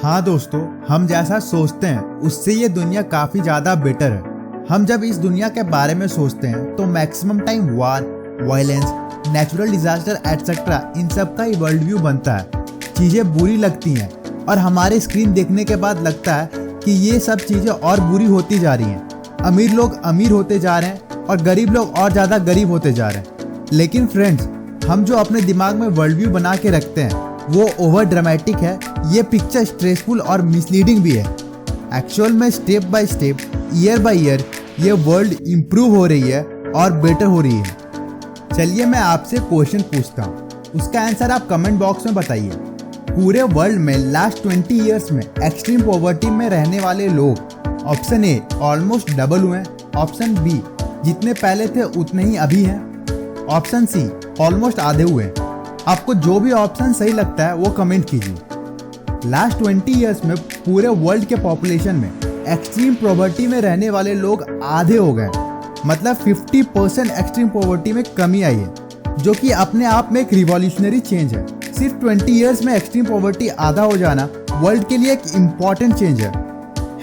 हाँ दोस्तों, हम जैसा सोचते हैं उससे ये दुनिया काफी ज्यादा बेटर है। हम जब इस दुनिया के बारे में सोचते हैं तो मैक्सिमम टाइम वार, वायलेंस, नेचुरल डिजास्टर एटसेट्रा इन सब का ही वर्ल्ड व्यू बनता है। चीजें बुरी लगती हैं और हमारे स्क्रीन देखने के बाद लगता है कि ये सब चीजें और बुरी होती जा रही हैं। अमीर लोग अमीर होते जा रहे हैं और गरीब लोग और ज्यादा गरीब होते जा रहे हैं। लेकिन फ्रेंड्स, हम जो अपने दिमाग में वर्ल्ड व्यू बना के रखते हैं वो ओवर ड्रामेटिक है। ये पिक्चर स्ट्रेसफुल और मिसलीडिंग भी है। एक्चुअल में step by step, year by year ये वर्ल्ड इम्प्रूव हो रही है और बेटर हो रही है। चलिए मैं आपसे क्वेश्चन पूछता हूँ, उसका आंसर आप कमेंट बॉक्स में बताइए। पूरे वर्ल्ड में लास्ट 20 ईयर्स में एक्सट्रीम पॉवर्टी में रहने वाले लोग ऑप्शन ए ऑलमोस्ट डबल हुए, ऑप्शन बी जितने पहले थे उतने ही अभी हैं, ऑप्शन सी ऑलमोस्ट आधे हुए। आपको जो भी ऑप्शन सही लगता है वो कमेंट कीजिए। लास्ट 20 ईयर्स में पूरे वर्ल्ड के पॉपुलेशन में एक्सट्रीम पॉवर्टी में रहने वाले लोग आधे हो गए, मतलब 50% एक्सट्रीम पॉवर्टी में कमी आई है, जो कि अपने आप में एक रिवॉल्यूशनरी चेंज है। सिर्फ 20 ईयर्स में एक्सट्रीम पॉवर्टी आधा हो जाना वर्ल्ड के लिए एक इम्पॉर्टेंट चेंज है।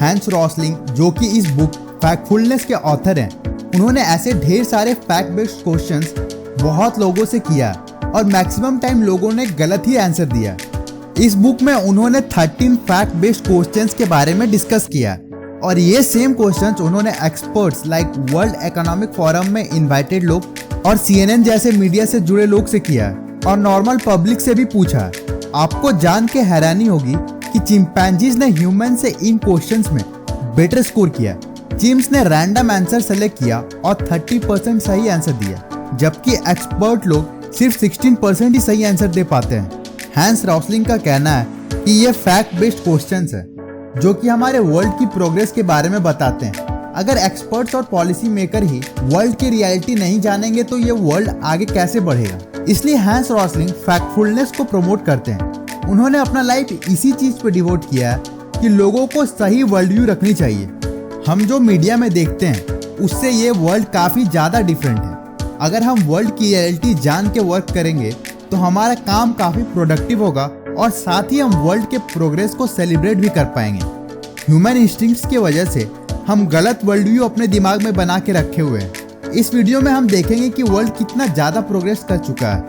हैंस रॉसलिंग, जो कि इस बुक फैक्टफुलनेस के ऑथर हैं, उन्होंने ऐसे ढेर सारे फैक्ट बेस्ड क्वेश्चंस बहुत लोगों से किया और मैक्सिमम टाइम लोगों ने गलत ही आंसर दिया। इस बुक में उन्होंने 13 फैक्ट बेस्ड क्वेश्चंस के बारे में डिस्कस किया और ये सेम क्वेश्चंस उन्होंने experts like world economic forum में इनवाइटेड लोग और CNN जैसे मीडिया से जुड़े लोग से किया और नॉर्मल पब्लिक से भी पूछा। आपको जान के हैरानी होगी कि चिंपैंजीज ने ह्यूमन से इन क्वेश्चंस में बेटर स्कोर किया। चिम्स ने रैंडम आंसर सेलेक्ट किया और 30% सही आंसर दिया, जबकि एक्सपर्ट लोग सिर्फ 16% ही सही आंसर दे पाते हैं। हैंस रॉसलिंग का कहना है कि ये फैक्ट बेस्ड क्वेश्चंस है जो कि हमारे वर्ल्ड की प्रोग्रेस के बारे में बताते हैं। अगर एक्सपर्ट्स और पॉलिसी मेकर ही वर्ल्ड की रियलिटी नहीं जानेंगे तो ये वर्ल्ड आगे कैसे बढ़ेगा। इसलिए हैंस रॉसलिंग फैक्टफुलनेस को प्रमोट करते हैं। उन्होंने अपना लाइफ इसी चीज पे डिवोट किया है कि लोगों को सही वर्ल्ड व्यू रखनी चाहिए। हम जो मीडिया में देखते हैं उससे ये वर्ल्ड काफी ज्यादा डिफरेंट है। अगर हम वर्ल्ड की रियलिटी जान के वर्क करेंगे तो हमारा काम काफी प्रोडक्टिव होगा और साथ ही हम वर्ल्ड के प्रोग्रेस को सेलिब्रेट भी कर पाएंगे। ह्यूमन इंस्टिंक्ट्स की वजह से हम गलत वर्ल्ड व्यू अपने दिमाग में बना के रखे हुए हैं। इस वीडियो में हम देखेंगे कि वर्ल्ड कितना ज्यादा प्रोग्रेस कर चुका है।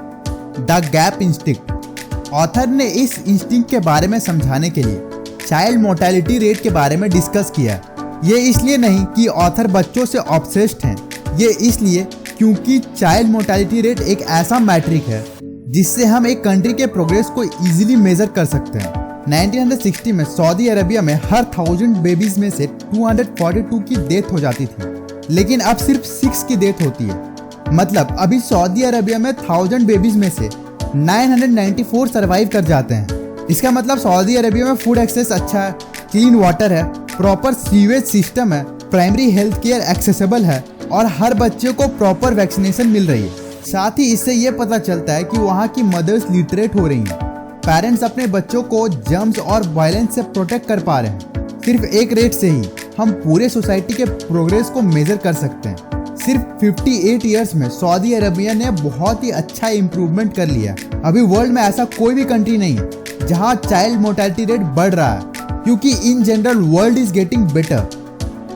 The gap instinct. ऑथर ने इस इंस्टिंक्ट के बारे में समझाने के लिए चाइल्ड मोर्टेलिटी रेट के बारे में डिस्कस किया। ये इसलिए नहीं कि ऑथर बच्चों से ऑब्सेस्ड हैं, ये इसलिए क्योंकि चाइल्ड मोर्टेलिटी रेट एक ऐसा मैट्रिक है जिससे हम एक कंट्री के प्रोग्रेस को इजीली मेजर कर सकते हैं। 1960 में सऊदी अरबिया में हर 1000 बेबीज में से 242 की डेथ हो जाती थी, लेकिन अब सिर्फ 6 की डेथ होती है। मतलब अभी सऊदी अरबिया में 1000 बेबीज में से 994 सर्वाइव कर जाते हैं। इसका मतलब सऊदी अरबिया में फूड एक्सेस अच्छा है, क्लीन वाटर है, प्रॉपर सीवेज सिस्टम है, प्राइमरी हेल्थ केयर एक्सेसिबल है और हर बच्चे को प्रॉपर वैक्सीनेशन मिल रही है। साथ ही इससे ये पता चलता है कि वहाँ की मदर्स लिटरेट हो रही हैं। पेरेंट्स अपने बच्चों को जर्म्स और वायलेंस से प्रोटेक्ट कर पा रहे हैं। सिर्फ एक रेट से ही हम पूरे सोसाइटी के प्रोग्रेस को मेजर कर सकते हैं। सिर्फ 58 ईयर्स में सऊदी अरबिया ने बहुत ही अच्छा इम्प्रूवमेंट कर लिया। अभी वर्ल्ड में ऐसा कोई भी कंट्री नहीं है जहाँ चाइल्ड मोर्टेलिटी रेट बढ़ रहा है, क्योंकि in general world is getting better.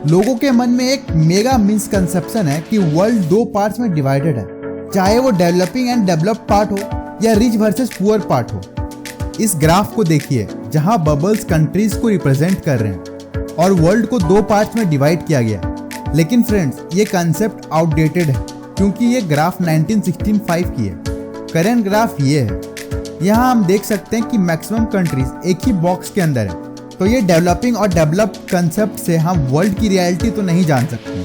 लोगों के मन में एक मेगा मिसकंसेप्शन है कि वर्ल्ड 2 पार्ट्स में डिवाइडेड है, चाहे वो डेवलपिंग एंड डेवलप्ड पार्ट हो या रिच वर्सेस पुअर पार्ट हो। इस ग्राफ को देखिए जहां बबल्स कंट्रीज को रिप्रेजेंट कर रहे हैं और वर्ल्ड को 2 पार्ट्स में डिवाइड किया गया। लेकिन फ्रेंड्स, ये कंसेप्ट आउटडेटेड है क्योंकि ये ग्राफ 1965 की है। करंट ग्राफ ये है। यहाँ हम देख सकते हैं कि मैक्सिमम कंट्रीज एक ही बॉक्स के अंदर है। तो ये डेवलपिंग और डेवलप्ड कंसेप्ट से हम वर्ल्ड की रियलिटी तो नहीं जान सकते।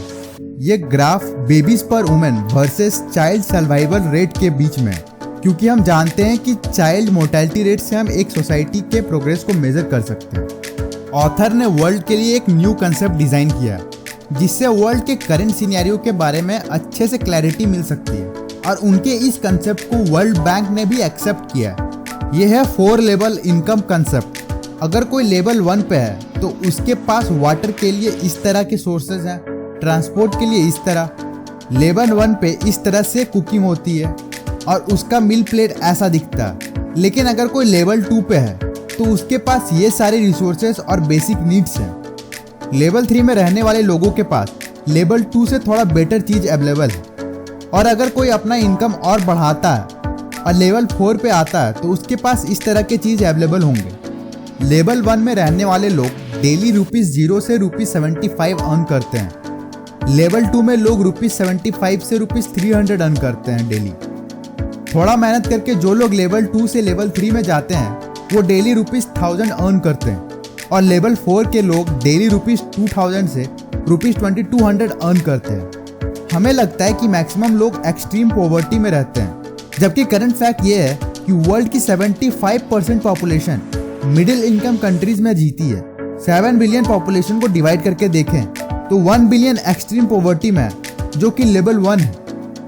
ये ग्राफ बेबीज पर women versus child survival rate के बीच में है, क्योंकि हम जानते हैं कि चाइल्ड मोर्टेलिटी रेट से हम एक सोसाइटी के प्रोग्रेस को मेजर कर सकते हैं। ऑथर ने वर्ल्ड के लिए एक न्यू कंसेप्ट डिजाइन किया जिससे वर्ल्ड के करंट सिनेरियो के बारे में अच्छे से क्लैरिटी मिल सकती है और उनके इस कंसेप्ट को वर्ल्ड बैंक ने भी एक्सेप्ट किया है। ये है 4 लेवल इनकम कंसेप्ट। अगर कोई लेवल 1 पे है तो उसके पास वाटर के लिए इस तरह के सोर्सेज हैं, ट्रांसपोर्ट के लिए इस तरह। लेवल 1 पे इस तरह से कुकिंग होती है और उसका मील प्लेट ऐसा दिखता है। लेकिन अगर कोई लेवल 2 पे है तो उसके पास ये सारे रिसोर्सेस और बेसिक नीड्स हैं। लेवल 3 में रहने वाले लोगों के पास लेवल 2 से थोड़ा बेटर चीज अवेलेबल है। और अगर कोई अपना इनकम और बढ़ाता है और लेवल 4 पे आता है तो उसके पास इस तरह के चीज अवेलेबल होंगे। लेवल 1 में रहने वाले लोग डेली ₹0 से ₹75 अर्न करते हैं। लेवल 2 में लोग ₹75 से ₹300 अर्न करते हैं डेली। थोड़ा मेहनत करके जो लोग लेवल 2 से लेवल 3 में जाते हैं वो डेली ₹1000 अर्न करते हैं। और लेवल 4 के लोग डेली ₹2000 से ₹2200 अर्न करते हैं। हमें लगता है कि मैक्सिमम लोग एक्सट्रीम पॉवर्टी में रहते हैं, जबकि करंट फैक्ट ये है कि वर्ल्ड की 75% पॉपुलेशन मिडिल इनकम कंट्रीज में जीती है। 7 बिलियन पॉपुलेशन को डिवाइड करके देखें तो 1 बिलियन एक्सट्रीम पॉवर्टी में है, जो कि लेवल 1 है।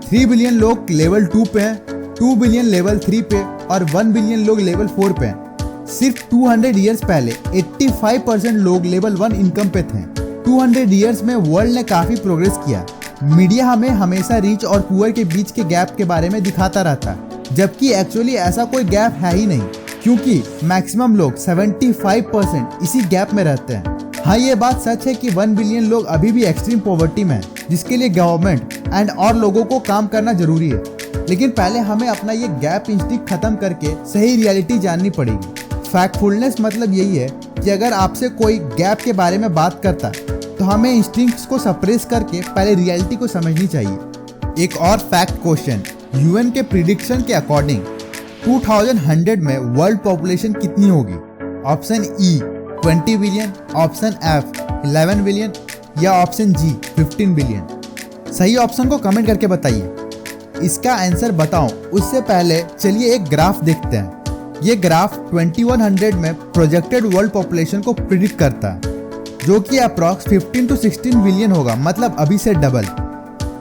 3 बिलियन लोग लेवल 2 पे हैं, 2 बिलियन लेवल 3 पे और 1 बिलियन लोग लेवल 4 पे हैं। सिर्फ 200 ईयर्स पहले 85% लोग लेवल 1 इनकम पे थे। 200 ईयर्स में वर्ल्ड ने काफी प्रोग्रेस किया। मीडिया हमें हमेशा रिच और पुअर के बीच के गैप के बारे में दिखाता रहता है, जबकि एक्चुअली ऐसा कोई गैप है ही नहीं, क्योंकि मैक्सिमम लोग 75% इसी गैप में रहते हैं। हाँ, ये बात सच है कि 1 बिलियन लोग अभी भी एक्सट्रीम पॉवर्टी में हैं, जिसके लिए गवर्नमेंट एंड और लोगों को काम करना जरूरी है। लेकिन पहले हमें अपना ये गैप इंस्टिंक्ट खत्म करके सही रियलिटी जाननी पड़ेगी। फैक्टफुलनेस मतलब यही है कि अगर आपसे कोई गैप के बारे में बात करता है तो हमें इंस्टिंक्ट्स को सप्रेस करके पहले रियलिटी को समझनी चाहिए। एक और फैक्ट क्वेश्चन, यूएन के प्रिडिक्शन के अकॉर्डिंग 2100 में वर्ल्ड पॉपुलेशन कितनी होगी? Option E 20 billion, option F 11 billion या ऑप्शन जी 15 बिलियन। सही ऑप्शन को कमेंट करके बताइए। इसका आंसर बताऊं उससे पहले चलिए एक ग्राफ देखते हैं। ये ग्राफ 2100 में प्रोजेक्टेड वर्ल्ड पॉपुलेशन को प्रिडिक्ट करता है, जो कि अप्रॉक्स 15 to 16 बिलियन होगा, मतलब अभी से डबल।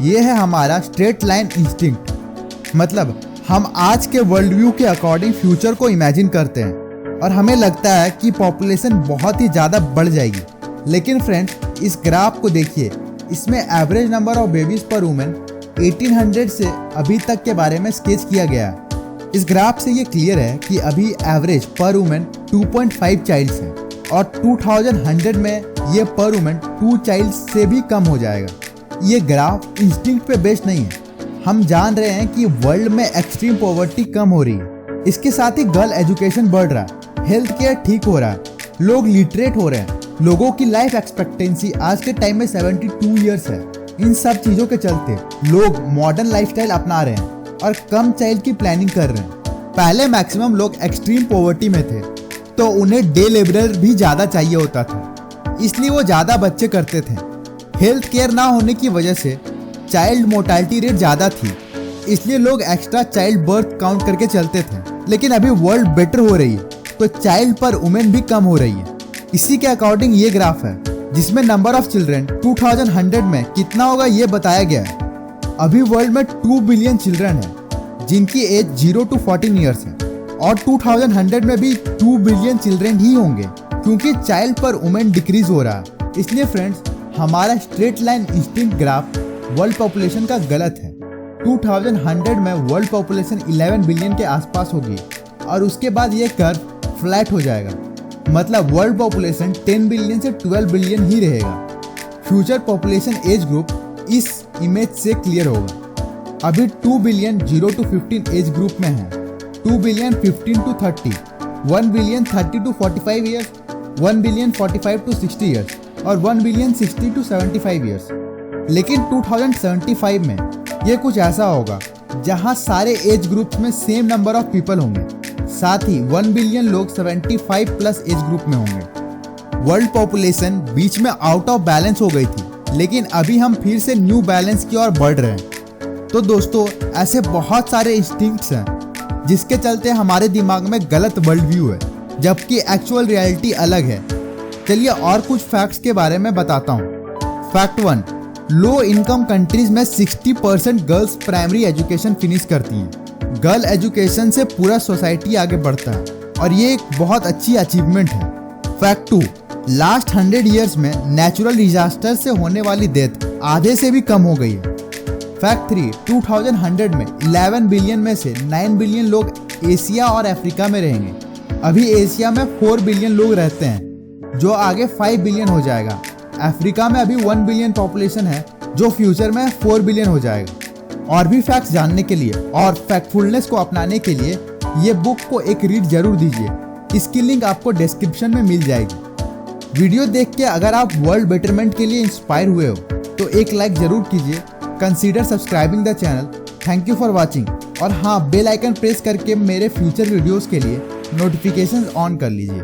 ये है हमारा स्ट्रेट लाइन इंस्टिंक्ट, मतलब हम आज के वर्ल्ड व्यू के अकॉर्डिंग फ्यूचर को इमेजिन करते हैं और हमें लगता है कि पॉपुलेशन बहुत ही ज़्यादा बढ़ जाएगी। लेकिन फ्रेंड्स, इस ग्राफ को देखिए, इसमें एवरेज नंबर ऑफ बेबीज पर वुमेन 1800 से अभी तक के बारे में स्केच किया गया है। इस ग्राफ से ये क्लियर है कि अभी एवरेज पर वुमेन 2.5 चाइल्ड्स हैं और 2100 में ये पर वुमेन 2 चाइल्ड से भी कम हो जाएगा। ये ग्राफ इंस्टिंक्ट पे बेस्ड नहीं है। हम जान रहे हैं कि वर्ल्ड में एक्सट्रीम पॉवर्टी कम हो रही है, इसके साथ ही गर्ल एजुकेशन बढ़ रहा है, हेल्थ केयर ठीक हो रहा है, लोग लिटरेट हो रहे हैं, लोगों की लाइफ एक्सपेक्टेंसी आज के टाइम में 72 ईयर्स है। इन सब चीजों के चलते लोग मॉडर्न लाइफस्टाइल अपना रहे हैं और कम चाइल्ड की प्लानिंग कर रहे हैं। पहले मैक्सिमम लोग एक्सट्रीम पॉवर्टी में थे तो उन्हें डे लेबरर भी ज्यादा चाहिए होता था, इसलिए वो ज्यादा बच्चे करते थे। हेल्थ केयर ना होने की वजह से चाइल्ड मोर्टालिटी रेट ज्यादा थी, इसलिए लोग एक्स्ट्रा चाइल्ड बर्थ काउंट करके चलते थे। लेकिन अभी वर्ल्ड बेटर हो रही है तो चाइल्ड पर वुमेन भी कम हो रही है। इसी के अकॉर्डिंग ये ग्राफ है, जिसमें नंबर ऑफ चिल्ड्रन 2100 में कितना होगा ये बताया गया है। अभी वर्ल्ड में 2 बिलियन चिल्ड्रन है जिनकी एज 0 to 14 ईयर्स है और 2100 में भी 2 बिलियन चिल्ड्रन ही होंगे, क्योंकि चाइल्ड पर वुमेन डिक्रीज हो रहा है। इसलिए फ्रेंड्स, हमारा straight line instinct graph world population का गलत है। 2100 में वर्ल्ड पॉपुलेशन 11 बिलियन के आसपास होगी और उसके बाद ये कर्व फ्लैट हो जाएगा, मतलब वर्ल्ड पॉपुलेशन 10 बिलियन से 12 बिलियन ही रहेगा। फ्यूचर पॉपुलेशन एज ग्रुप इस इमेज से क्लियर होगा। अभी 2 बिलियन 0 to 15 एज ग्रुप में है, 2 billion 15 to 30, 1 billion 30 to 45 years, 1 billion 45 to 60 years और 1 बिलियन 60 to 75 ईयर्स। लेकिन 2075 में ये कुछ ऐसा होगा जहां सारे एज ग्रुप्स में सेम नंबर ऑफ पीपल होंगे, साथ ही 1 बिलियन लोग 75 प्लस एज ग्रुप में होंगे। वर्ल्ड पॉपुलेशन बीच में आउट ऑफ बैलेंस हो गई थी, लेकिन अभी हम फिर से न्यू बैलेंस की ओर बढ़ रहे हैं। तो दोस्तों, ऐसे बहुत सारे इंस्टिंक्ट्स हैं जिसके चलते हमारे दिमाग में गलत वर्ल्ड व्यू है, जबकि एक्चुअल रियलिटी अलग है। चलिए और कुछ फैक्ट्स के बारे में बताता हूँ। फैक्ट 1, लो इनकम कंट्रीज में 60% गर्ल्स प्राइमरी एजुकेशन फिनिश करती हैं। गर्ल एजुकेशन से पूरा सोसाइटी आगे बढ़ता है और ये एक बहुत अच्छी अचीवमेंट है। फैक्ट 2, लास्ट 100 ईयर्स में नेचुरल डिजास्टर से होने वाली डेथ आधे से भी कम हो गई है। फैक्ट 3, 2100 में 11 बिलियन में से 9 बिलियन लोग एशिया और अफ्रीका में रहेंगे। अभी एशिया में 4 बिलियन लोग रहते हैं, जो आगे 5 बिलियन हो जाएगा। अफ्रीका में अभी 1 बिलियन पॉपुलेशन है, जो फ्यूचर में 4 बिलियन हो जाएगा। और भी फैक्ट्स जानने के लिए और फैक्टफुलनेस को अपनाने के लिए ये बुक को एक रीड जरूर दीजिए। इसकी लिंक आपको डिस्क्रिप्शन में मिल जाएगी। वीडियो देख के अगर आप वर्ल्ड बेटरमेंट के लिए इंस्पायर हुए हो तो एक लाइक जरूर कीजिए। Consider subscribing the channel. Thank you for watching. और हाँ, बेल आइकन प्रेस करके मेरे फ्यूचर वीडियोस के लिए नोटिफिकेशंस ऑन कर लीजिए।